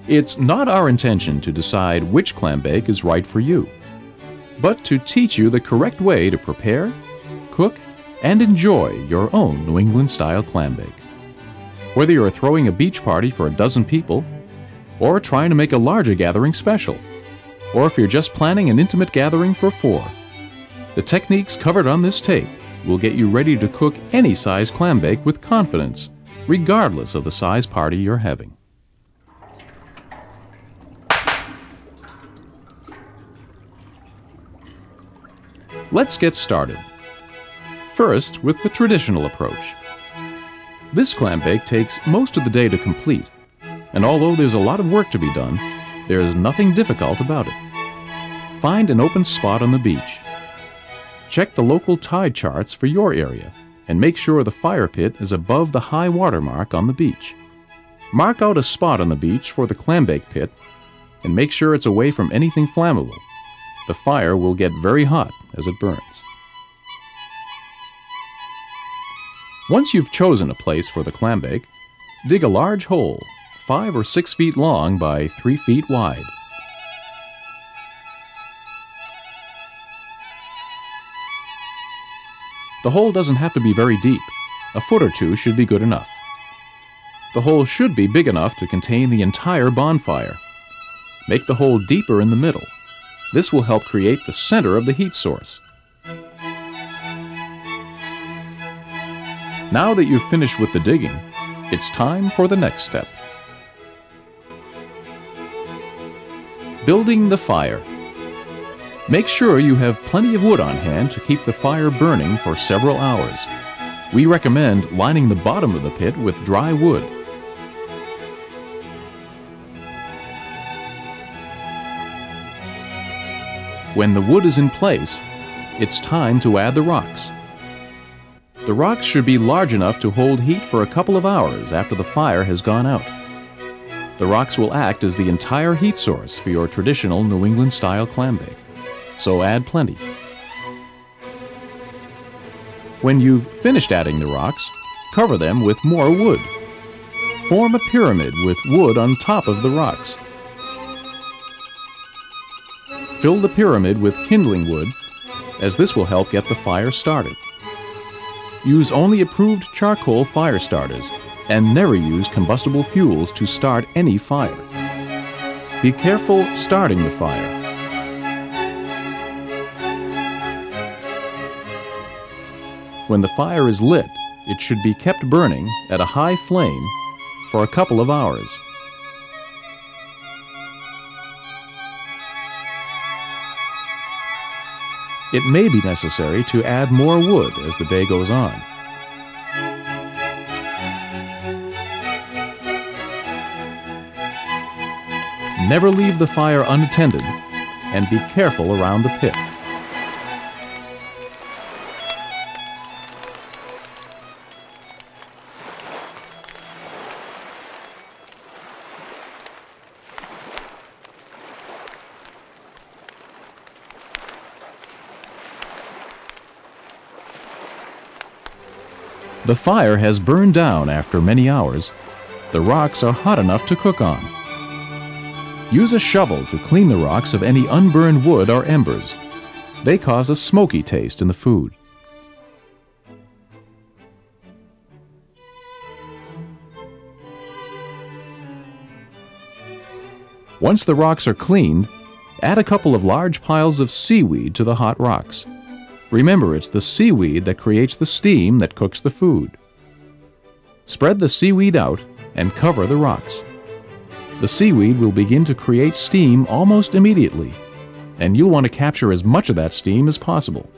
It's not our intention to decide which clam bake is right for you, but to teach you the correct way to prepare, cook, and enjoy your own New England-style clam bake. Whether you're throwing a beach party for a dozen people, or trying to make a larger gathering special, or if you're just planning an intimate gathering for 4, the techniques covered on this tape will get you ready to cook any size clam bake with confidence, regardless of the size party you're having. Let's get started. First, with the traditional approach. This clam bake takes most of the day to complete, and although there's a lot of work to be done, there is nothing difficult about it. Find an open spot on the beach. Check the local tide charts for your area and make sure the fire pit is above the high water mark on the beach. Mark out a spot on the beach for the clam bake pit and make sure it's away from anything flammable. The fire will get very hot as it burns. Once you've chosen a place for the clam bake, dig a large hole, 5 or 6 feet long by 3 feet wide. The hole doesn't have to be very deep. A foot or 2 should be good enough. The hole should be big enough to contain the entire bonfire. Make the hole deeper in the middle. This will help create the center of the heat source. Now that you've finished with the digging, it's time for the next step. Building the fire. Make sure you have plenty of wood on hand to keep the fire burning for several hours. We recommend lining the bottom of the pit with dry wood. When the wood is in place, it's time to add the rocks. The rocks should be large enough to hold heat for a couple of hours after the fire has gone out. The rocks will act as the entire heat source for your traditional New England-style clam bake, so add plenty. When you've finished adding the rocks, cover them with more wood. Form a pyramid with wood on top of the rocks. Fill the pyramid with kindling wood, as this will help get the fire started. Use only approved charcoal fire starters and never use combustible fuels to start any fire. Be careful starting the fire. When the fire is lit, it should be kept burning at a high flame for a couple of hours. It may be necessary to add more wood as the day goes on. Never leave the fire unattended, and be careful around the pit. The fire has burned down after many hours. The rocks are hot enough to cook on. Use a shovel to clean the rocks of any unburned wood or embers. They cause a smoky taste in the food. Once the rocks are cleaned, add a couple of large piles of seaweed to the hot rocks. Remember, it's the seaweed that creates the steam that cooks the food. Spread the seaweed out and cover the rocks. The seaweed will begin to create steam almost immediately, and you'll want to capture as much of that steam as possible.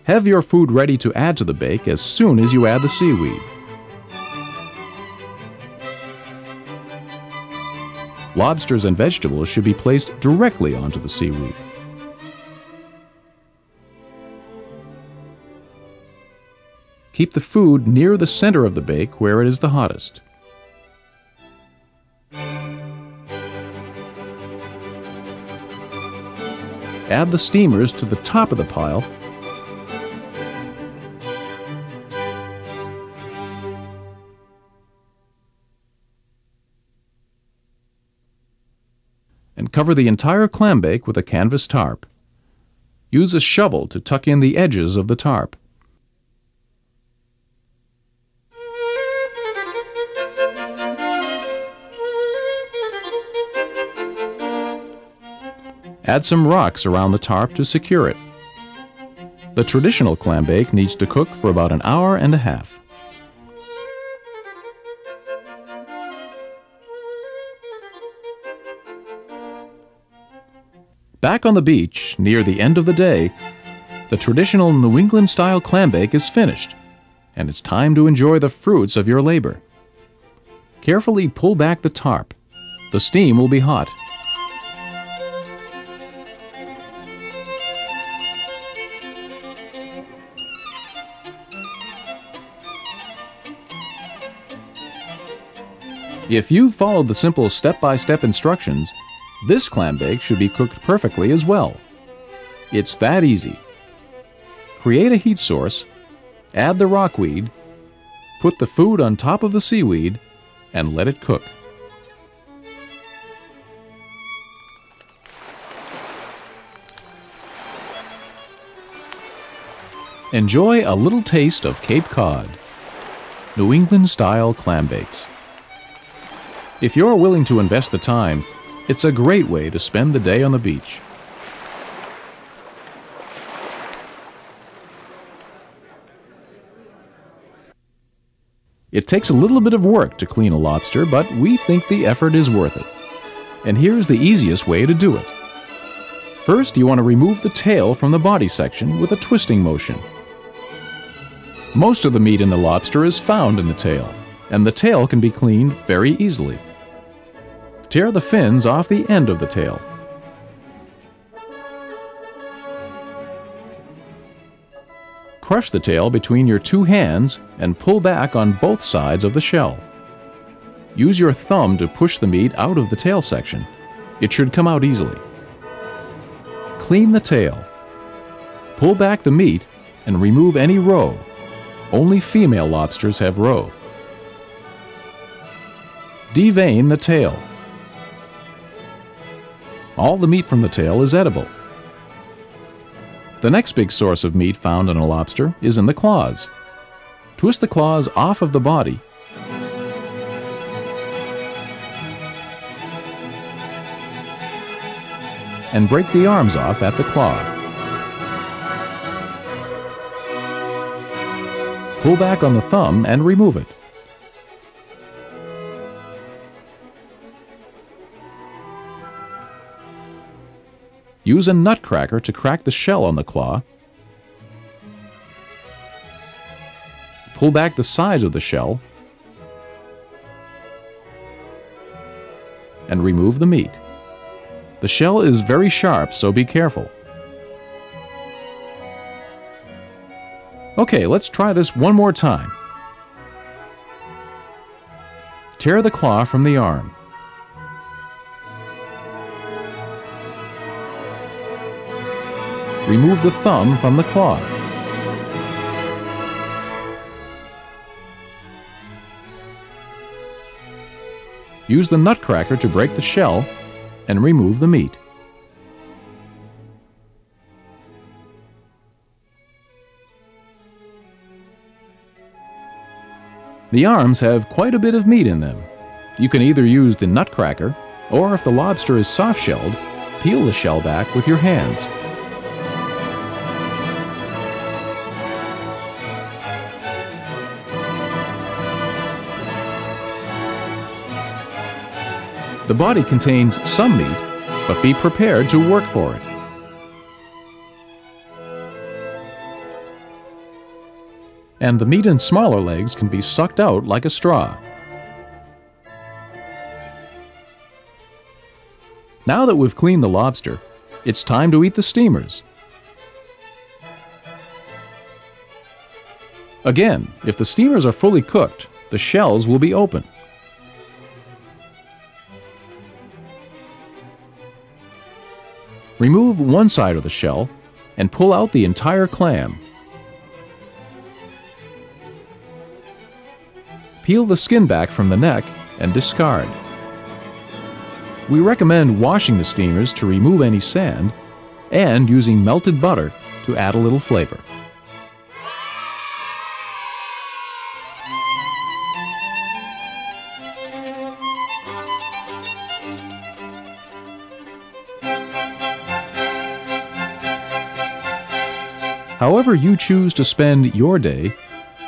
Have your food ready to add to the bake as soon as you add the seaweed. Lobsters and vegetables should be placed directly onto the seaweed. Keep the food near the center of the bake where it is the hottest. Add the steamers to the top of the pile . and cover the entire clambake with a canvas tarp. Use a shovel to tuck in the edges of the tarp. Add some rocks around the tarp to secure it. The traditional clambake needs to cook for about an hour and a half. Back on the beach, near the end of the day, the traditional New England-style clambake is finished, and it's time to enjoy the fruits of your labor. Carefully pull back the tarp. The steam will be hot. If you've followed the simple step-by-step instructions, this clambake should be cooked perfectly as well. It's that easy. Create a heat source, add the rockweed, put the food on top of the seaweed, and let it cook. Enjoy a little taste of Cape Cod, New England-style clambakes. If you're willing to invest the time, it's a great way to spend the day on the beach. It takes a little bit of work to clean a lobster, but we think the effort is worth it. And here's the easiest way to do it. First, you want to remove the tail from the body section with a twisting motion. Most of the meat in the lobster is found in the tail, and the tail can be cleaned very easily. Tear the fins off the end of the tail. Crush the tail between your two hands and pull back on both sides of the shell. Use your thumb to push the meat out of the tail section. It should come out easily. Clean the tail. Pull back the meat and remove any roe. Only female lobsters have roe. Devein the tail. All the meat from the tail is edible. The next big source of meat found in a lobster is in the claws. Twist the claws off of the body and break the arms off at the claw. Pull back on the thumb and remove it. Use a nutcracker to crack the shell on the claw. Pull back the sides of the shell and remove the meat. The shell is very sharp, so be careful. Okay, let's try this one more time. Tear the claw from the arm. Remove the thumb from the claw. Use the nutcracker to break the shell and remove the meat. The arms have quite a bit of meat in them. You can either use the nutcracker, or if the lobster is soft-shelled, peel the shell back with your hands. The body contains some meat, but be prepared to work for it. And the meat in smaller legs can be sucked out like a straw. Now that we've cleaned the lobster, it's time to eat the steamers. Again, if the steamers are fully cooked, the shells will be open. Remove one side of the shell and pull out the entire clam. Peel the skin back from the neck and discard. We recommend washing the steamers to remove any sand and using melted butter to add a little flavor. However you choose to spend your day,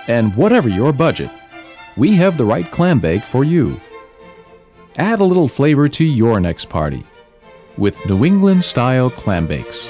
and whatever your budget, we have the right clam bake for you. Add a little flavor to your next party with New England-style clam bakes.